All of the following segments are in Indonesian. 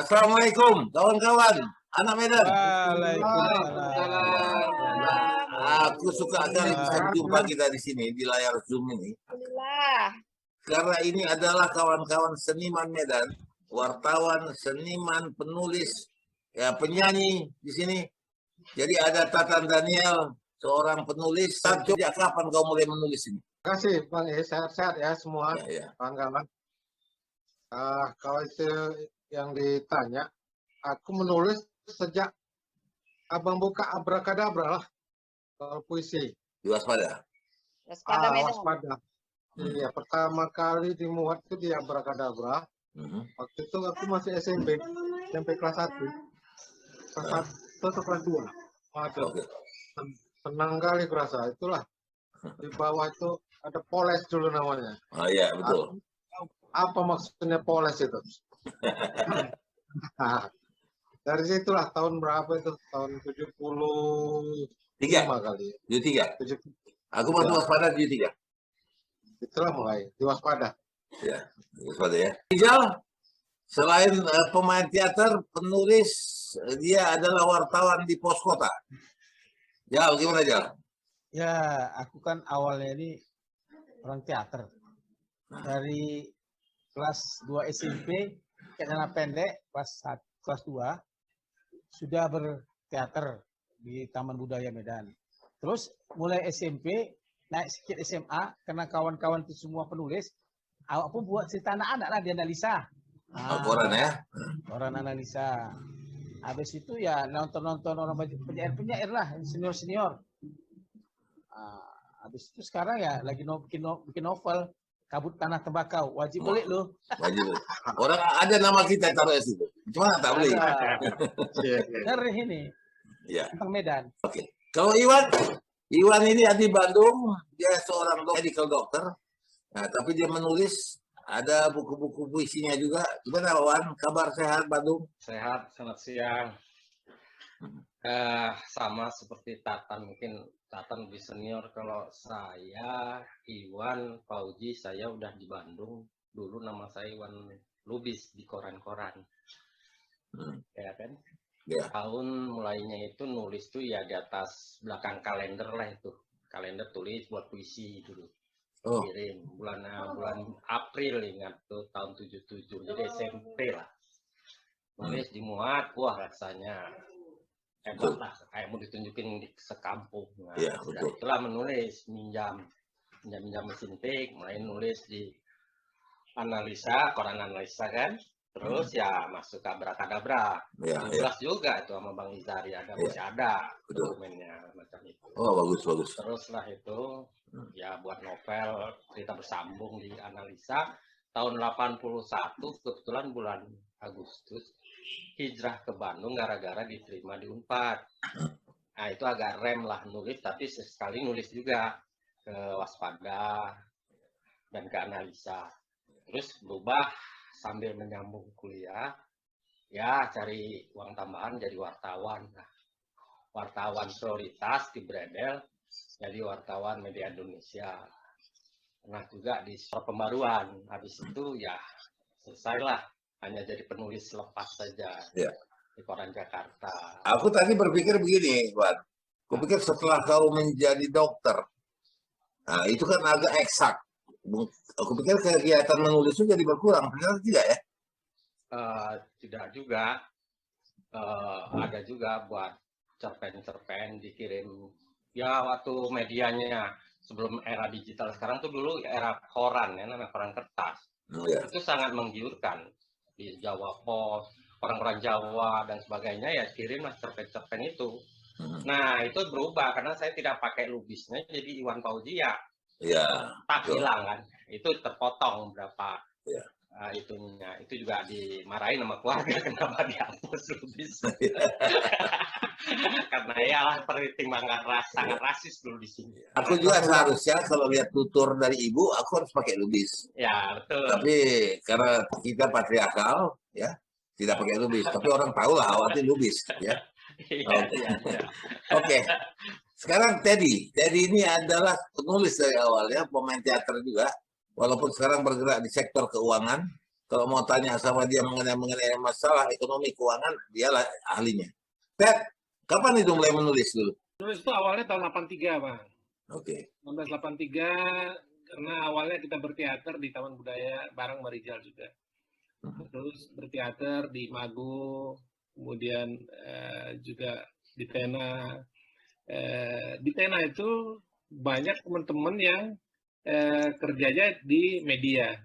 Assalamualaikum, kawan-kawan, anak Medan. Waalaikumsalam. Aku suka sekali bisa jumpa kita di sini di layar Zoom ini. Karena ini adalah kawan-kawan seniman Medan, wartawan, seniman, penulis, ya penyanyi di sini. Jadi ada Tatan Daniel, seorang penulis. Sejak kapan kau mulai menulis ini? Terima kasih Bang, sehat-sehat ya semua kawan-kawan. Kalau itu yang ditanya, aku menulis sejak abang buka Abrakadabra lah, puisi. Di Waspada. Waspada. Iya, pertama kali dimuat itu di Abrakadabra. Waktu itu aku masih SMP kelas 1. Kelas 1 atau kelas 2. Waduh, senang kali kurasa. Itulah, di bawah itu ada poles dulu namanya. Oh iya, betul. Apa maksudnya poles itu? Dari situlah tahun berapa itu? Tahun 73 kali. 73. Aku masuk Waspada 73. Itulah mulai di Waspada. Ya, Waspada ya. Rizal, selain pemain teater, penulis, dia adalah wartawan di Pos Kota. Ya, gimana Jal? Ya, aku kan awalnya ini orang teater. Dari kelas 2 SMP, celana pendek, kelas 2, sudah berteater di Taman Budaya Medan. Terus mulai SMP, naik sedikit SMA, karena kawan-kawan itu semua penulis, awak pun buat cerita anak-anak lah, dianalisa. Koran ya? Koran analisa. Habis itu ya nonton-nonton orang penyair-penyair lah, senior-senior. Habis itu sekarang ya lagi bikin novel, Kabut Tanah Tembakau. Wajib beli loh. Wajib. Orang ada nama kita taruh di situ. Cuma tak beli. Ngeri ini. Ya. Tentang Medan. Oke. Kalau Iwan ini di Bandung, dia seorang medical doctor. Nah, tapi dia menulis, ada buku-buku puisinya juga. Gimana Wan? Kabar sehat Bandung? Sehat, selamat siang. Sama seperti Tatan, mungkin Tatan lebih senior. Kalau saya, Iwan, Fauji, saya udah di Bandung. Dulu nama saya Iwan Lubis di koran-koran. Ya kan? Ya. Tahun mulainya itu nulis tuh ya di atas belakang kalender lah itu. Kalender tulis buat puisi dulu. Kirim bulan April ingat tuh tahun 77. Jadi SMP lah. Nulis dimuat, wah rasanya hebat lah, kayak mau ditunjukin di sekampung. Nah, dari itulah menulis, minjam mesin tik, mulai nulis di analisa, koran analisa kan. Terus ya masuk ke Abrakadabra. Jelas juga itu sama Bang Izari, masih ada dokumennya macam itu. Oh bagus. Terus lah itu ya buat novel cerita bersambung di analisa. Tahun 81 kebetulan bulan Agustus hijrah ke Bandung gara-gara diterima di Unpad. Nah itu agak rem lah nulis, tapi sesekali nulis juga ke Waspada dan ke analisa. Terus berubah sambil menyambung kuliah, ya cari uang tambahan jadi wartawan. Nah, wartawan prioritas di Bredel, jadi wartawan media Indonesia. Pernah juga di pembaruan, habis itu ya selesailah, hanya jadi penulis lepas saja di koran Jakarta. Aku tadi berpikir begini, Wan. Aku pikir setelah kau menjadi dokter, nah itu kan agak eksak. Aku pikir kegiatan menulis itu jadi berkurang, ternyata tidak ya? Tidak juga. Ada juga buat cerpen-cerpen dikirim. Ya waktu medianya sebelum era digital, sekarang tuh dulu era koran ya, namanya koran kertas. Itu sangat menggiurkan. Di Jawa Pos, orang-orang Jawa dan sebagainya ya kirimlah cerpen-cerpen itu. Nah itu berubah karena saya tidak pakai lubisnya, jadi Iwan Fauzi ya tak hilang kan, itu terpotong berapa itunya. Itu juga dimarahin sama keluarga kenapa dihapus lubis. Karena ya lah pertimbangan sangat rasis dulu di sini. Aku juga seharusnya kalau lihat tutur dari ibu, aku harus pakai lubis. Ya betul. Tapi karena kita patriarkal, ya tidak pakai lubis. Tapi orang tahu lah awalnya lubis, ya. Oke. Sekarang Teddy ini adalah penulis dari awal ya, pemain teater juga. Walaupun sekarang bergerak di sektor keuangan, Kalau mau tanya sama dia mengenai masalah ekonomi keuangan, dialah ahlinya. Ted, kapan itu mulai menulis dulu? Menulis itu awalnya tahun 83, Bang. Oke. 1983, karena awalnya kita berteater di Taman Budaya bareng Marijal juga. Terus berteater di Mago, kemudian juga di Tena. Di Tena itu banyak teman-teman yang kerjanya di media,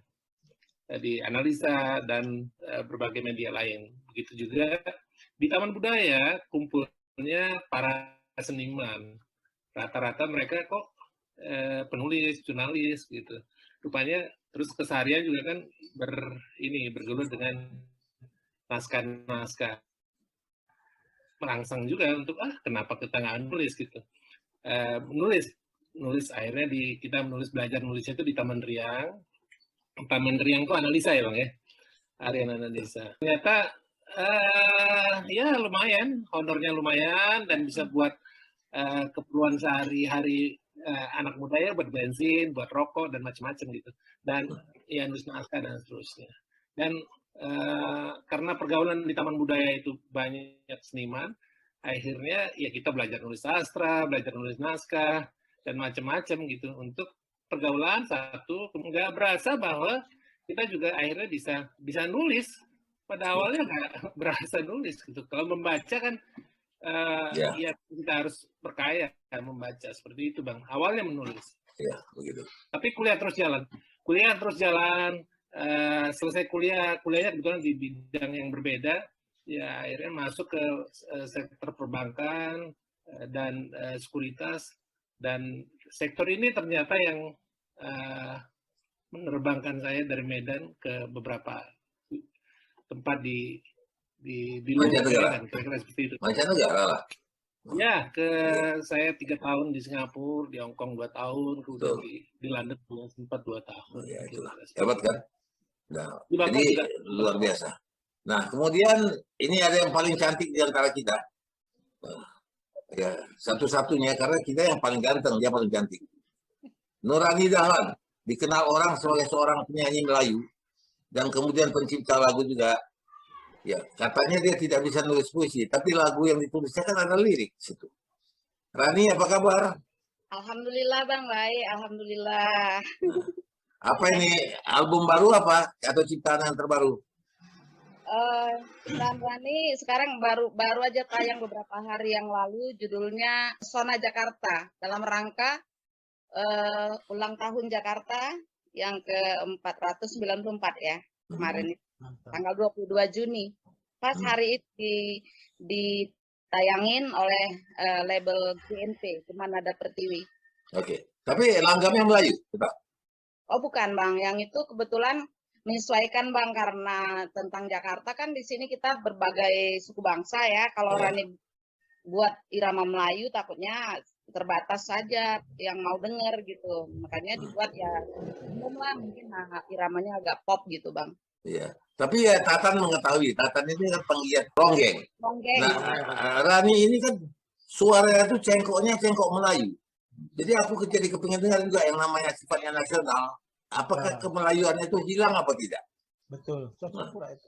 di analisa dan berbagai media lain. Begitu juga di Taman Budaya kumpulnya para seniman. Rata-rata mereka kok penulis, jurnalis gitu. Rupanya terus keseharian juga kan bergelut dengan naskah-naskah. Merangsang juga untuk kenapa kita nggak nulis gitu. Nulis akhirnya kita belajar nulisnya itu di Taman Riang. Taman Riang itu analisa ya Bang ya, harian analisa. Ternyata ya lumayan, honornya lumayan dan bisa buat keperluan sehari-hari anak muda ya, buat bensin, buat rokok dan macam-macam gitu. Dan ya nulis naskah dan seterusnya. Dan karena pergaulan di Taman Budaya itu banyak seniman, akhirnya ya kita belajar nulis sastra, belajar nulis naskah dan macam-macam gitu untuk pergaulan satu. Nggak berasa bahwa kita juga akhirnya bisa nulis. Pada awalnya nggak berasa nulis gitu. Kalau membaca kan ya kita harus berkaya membaca seperti itu Bang. Awalnya menulis. Ya begitu. Tapi kuliah terus jalan. Selesai kuliahnya kebetulan di bidang yang berbeda. Ya akhirnya masuk ke sektor perbankan dan sekuritas, dan sektor ini ternyata yang menerbangkan saya dari Medan ke beberapa tempat di luar negara, kira-kira seperti itu. Mancanegara lah. Ya, saya 3 tahun di Singapura, di Hong Kong 2 tahun, kemudian di London sempat 2 tahun. Oh, ya, itulah. Hebat kan? Nah, Jadi juga luar biasa. Nah, kemudian ini ada yang paling cantik di antara kita. Ya, satu-satunya karena kita yang paling ganteng, dia paling cantik. Nurani Dahlan, dikenal orang sebagai seorang penyanyi Melayu dan kemudian pencipta lagu juga. Ya, katanya dia tidak bisa nulis puisi, tapi lagu yang ditulisnya kan ada lirik di situ. Rani, apa kabar? Alhamdulillah Bang, baik. Alhamdulillah. Apa ini, album baru apa? Atau ciptaan yang terbaru? Ciptaan Rani sekarang baru aja tayang beberapa hari yang lalu, judulnya Sona Jakarta, dalam rangka ulang tahun Jakarta yang ke-494 ya, kemarin tanggal 22 Juni. Pas hari itu ditayangin oleh label GNP, Manada Pertiwi. Oke. Tapi langgamnya Melayu, Pak? Oh bukan Bang, yang itu kebetulan menyesuaikan Bang, karena tentang Jakarta kan di sini kita berbagai suku bangsa ya. Kalau Rani buat irama Melayu takutnya terbatas saja yang mau denger gitu. Makanya dibuat ya umum lah, mungkin iramanya agak pop gitu Bang. Iya. Tapi ya Tatan mengetahui, Tatan ini kan penggiat ronggeng. Nah, Rani ini kan suaranya tuh cengkoknya cengkok Melayu. Jadi aku jadi kepingin dengar juga yang namanya sifatnya nasional. Apakah kemelayuannya itu hilang apa tidak? Betul, pura itu.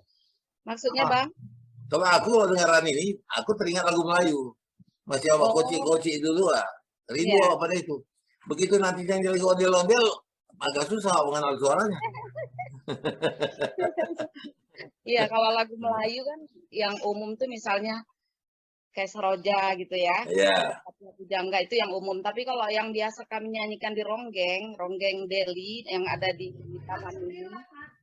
Maksudnya Bang? Kalau aku dengar Rani ini, aku teringat lagu Melayu. Masih apa koci-koci dulu lah. Rindu apa itu. Begitu nanti yang jadi ondel-ondel, agak susah mengenal suaranya. Iya, kalau lagu Melayu kan yang umum tuh misalnya kayak Seroja gitu ya. Iya. Lagu Jangga itu yang umum. Tapi kalau yang biasa kami nyanyikan di Ronggeng Deli yang ada di taman ini,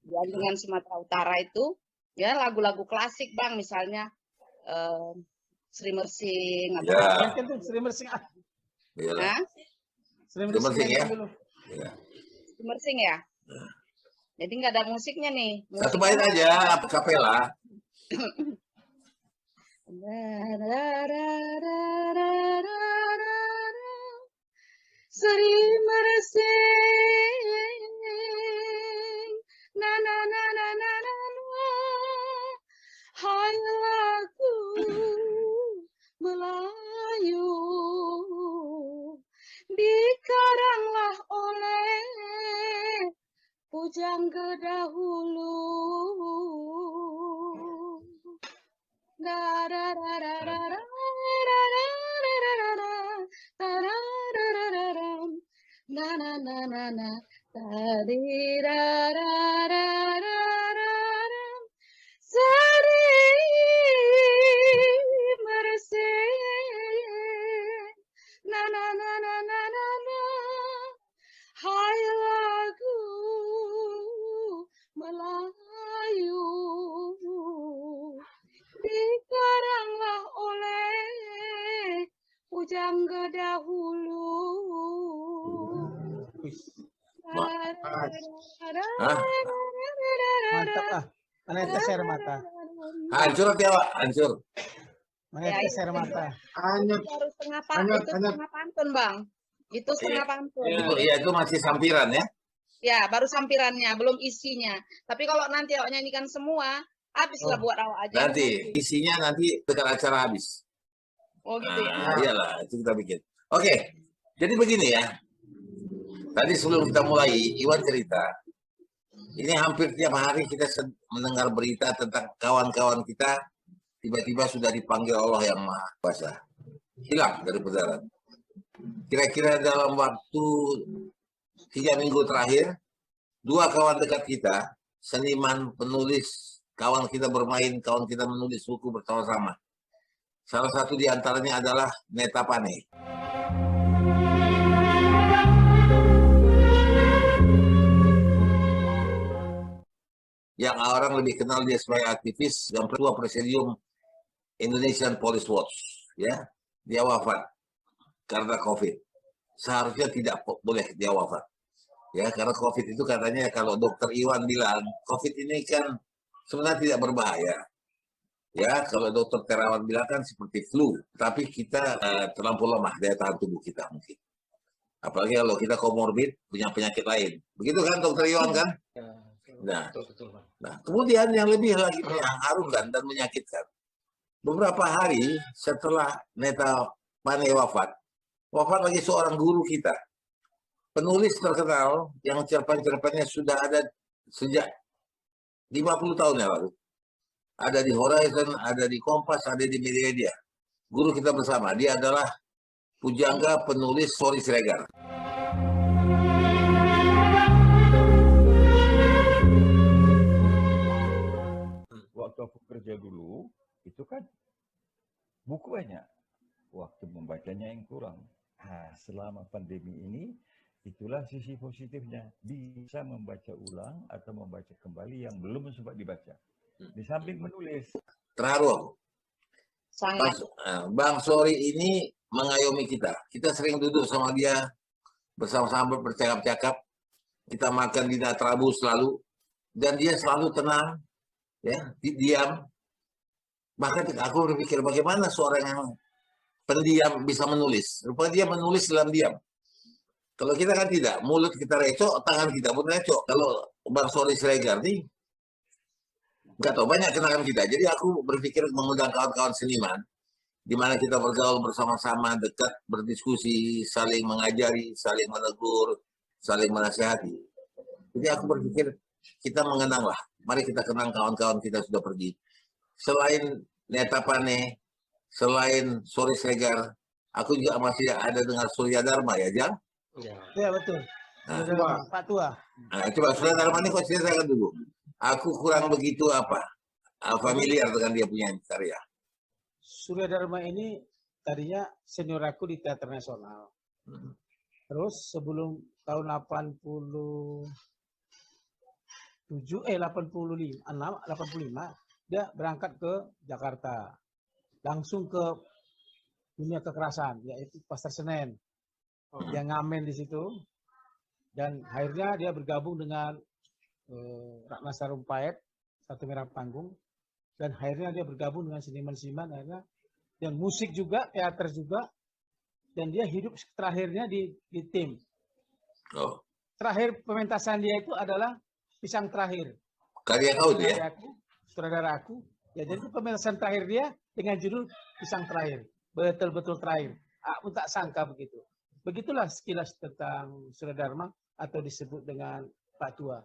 di Anjungan Sumatera Utara itu, ya lagu-lagu klasik Bang, misalnya Sri Mersing. Ya. Sri Mersing. Iya. Sri Mersing ya. Sri Mersing ya. Jadi nggak ada musiknya nih. Satu bait aja, kapela. Sri Mersing, na na na na na na na, hai lagu Melayu, dikaranglah oleh Pujangga dahulu. na na na na na tadi ra ra ra ra ra ra sari merse na na na na na na na hai lagu Melayu dikaranglah oleh pujangga dahulu. Mantap lah. Mana tes air mata. Hancur Tiawa, hancur. Mana tes air mata. Hanya Baru setengah Hanya- itu setengah pantun, Bang. Itu setengah pantun. Itu masih sampiran ya. Ya, baru sampirannya, belum isinya. Tapi kalau nanti awak nyanyikan semua, habislah buat awak aja. Nanti isinya nanti dekat acara habis. Oh gitu ya. Iyalah, itu kita bikin. Oke, jadi begini ya. Tadi sebelum kita mulai, Iwan cerita. Ini hampir tiap hari kita mendengar berita tentang kawan-kawan kita tiba-tiba sudah dipanggil Allah yang Maha Kuasa. Hilang dari perjalanan. Kira-kira dalam waktu 3 minggu terakhir, 2 kawan dekat kita, seniman, penulis, kawan kita bermain, kawan kita menulis buku bersama-sama. Salah satu di antaranya adalah Neta Pane. Yang orang lebih kenal dia sebagai aktivis dan ketua Presidium Indonesian Police Watch. Ya, dia wafat karena COVID. Seharusnya tidak boleh dia wafat. Ya, karena COVID itu katanya kalau dokter Iwan bilang COVID ini kan sebenarnya tidak berbahaya. Ya, kalau dokter Terawan bilang kan seperti flu, tapi kita terlampau lemah daya tahan tubuh kita mungkin. Apalagi kalau kita komorbid punya penyakit lain. Begitu kan dokter Iwan kan? Nah, kemudian yang lebih lagi mengharukan dan menyakitkan. Beberapa hari setelah Neta Pane wafat lagi seorang guru kita. Penulis terkenal yang cerpen-cerpennya sudah ada sejak 50 tahun yang lalu. Ada di Horizon, ada di Kompas, ada di Media. Guru kita bersama, dia adalah pujangga penulis Sori Siregar. Waktu aku kerja dulu, itu kan buku banyak. Waktu membacanya yang kurang. Selama pandemi ini, itulah sisi positifnya. Bisa membaca ulang atau membaca kembali yang belum sempat dibaca. Di samping menulis. Terharu aku. Sangat. Bang Sori ini mengayomi kita. Kita sering duduk sama dia, bersama-sama bercakap-cakap. Kita makan di Natrabu selalu. Dan dia selalu tenang, ya, diam. Bahkan aku berpikir bagaimana seorang yang pendiam bisa menulis. Rupanya dia menulis dalam diam. Kalau kita kan tidak, mulut kita recok, tangan kita pun recok. Kalau Bang Sori Siregar nih, nggak tahu banyak kenangan kita. Jadi aku berpikir mengundang kawan-kawan seniman, di mana kita bergaul bersama-sama, dekat, berdiskusi, saling mengajari, saling menegur, saling menasihati. Jadi aku berpikir kita mengenanglah. Mari kita kenang kawan-kawan kita sudah pergi. Selain Neta Pane, selain Sori Siregar, aku juga masih ada dengan Surya Dharma ya, Jang? Ya betul. Pak Tua. Nah, coba Surya Dharma ini kau ceritakan dulu. Aku kurang begitu familiar dengan dia punya karya. Surya Dharma ini tadinya senior aku di Teater Nasional. Terus sebelum tahun 85, dia berangkat ke Jakarta. Langsung ke dunia kekerasan, yaitu Pasar Senen. Dia ngamen di situ. Dan akhirnya dia bergabung dengan Ratna Sarumpait, Satu Merah Panggung. Dan akhirnya dia bergabung dengan seniman-seniman. Akhirnya dan musik juga, teater juga. Dan dia hidup terakhirnya di tim. Terakhir pementasan dia itu adalah Pisang Terakhir. Karya kau dia? Saudara aku. Ya, jadi pementasan terakhir dia dengan judul Pisang Terakhir. Betul-betul terakhir. Aku tak sangka begitu. Begitulah sekilas tentang Surya Dharma atau disebut dengan Pak Tua.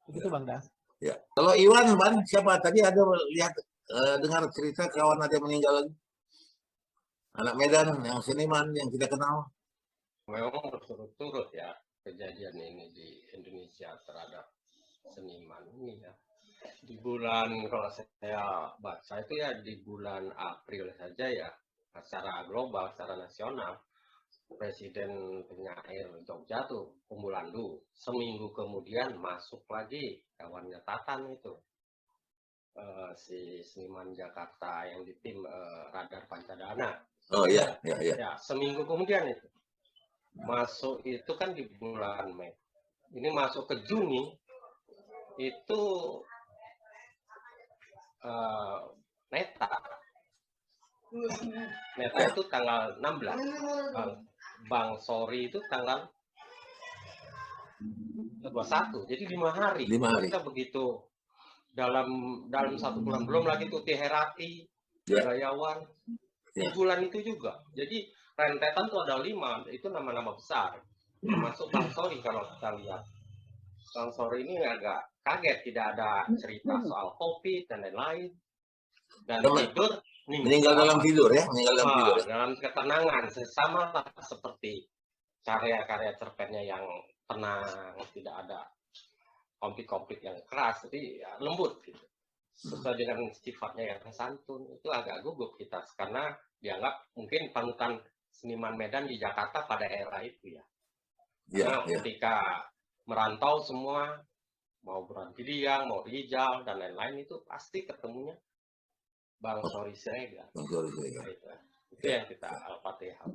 Begitu Bang Das. Ya. Kalau Iwan, Bang, siapa? Tadi ada lihat dengar cerita kawan ada yang meninggal lagi. Anak Medan, yang seniman, yang kita kenal. Memang berturut-turut ya. kejadian ini di Indonesia terhadap seniman ini ya. Di bulan, kalau saya baca itu ya di bulan April saja ya, secara global, secara nasional, Presiden penyair Jogja tuh Umulandu, seminggu kemudian masuk lagi kawannya Tatan itu, si seniman Jakarta yang di tim Radar Pancadana. Oh iya, iya, iya. Ya, seminggu kemudian itu masuk, itu kan di bulan Mei. Ini masuk ke Juni itu Neta itu tanggal 16, Bang Sori itu tanggal 21, jadi 5 hari. 5 hari. Kita begitu dalam 1 bulan, belum lagi tuh Tiherati, Gayawan, di bulan itu juga. Jadi rentetan tuh ada 5, itu nama-nama besar. Termasuk Bang Sori kalau kita lihat. Bang Sori ini agak kaget, tidak ada cerita soal COVID dan lain-lain. Dan tidur, meninggal dalam tidur ya, meninggal dalam tidur. Dalam ketenangan, sama lah seperti karya-karya cerpennya yang tenang, tidak ada konflik-konflik yang keras, jadi ya, lembut gitu. Sesuai dengan sifatnya yang santun, itu agak gugup kita karena dianggap mungkin panutan seniman Medan di Jakarta pada era itu ya. Karena ketika merantau semua, mau Burantidiang, mau Rijal dan lain-lain, itu pasti ketemunya Bang Sori Siregar. Bang Sori Siregar. Itu yang kita Al-Fatihah.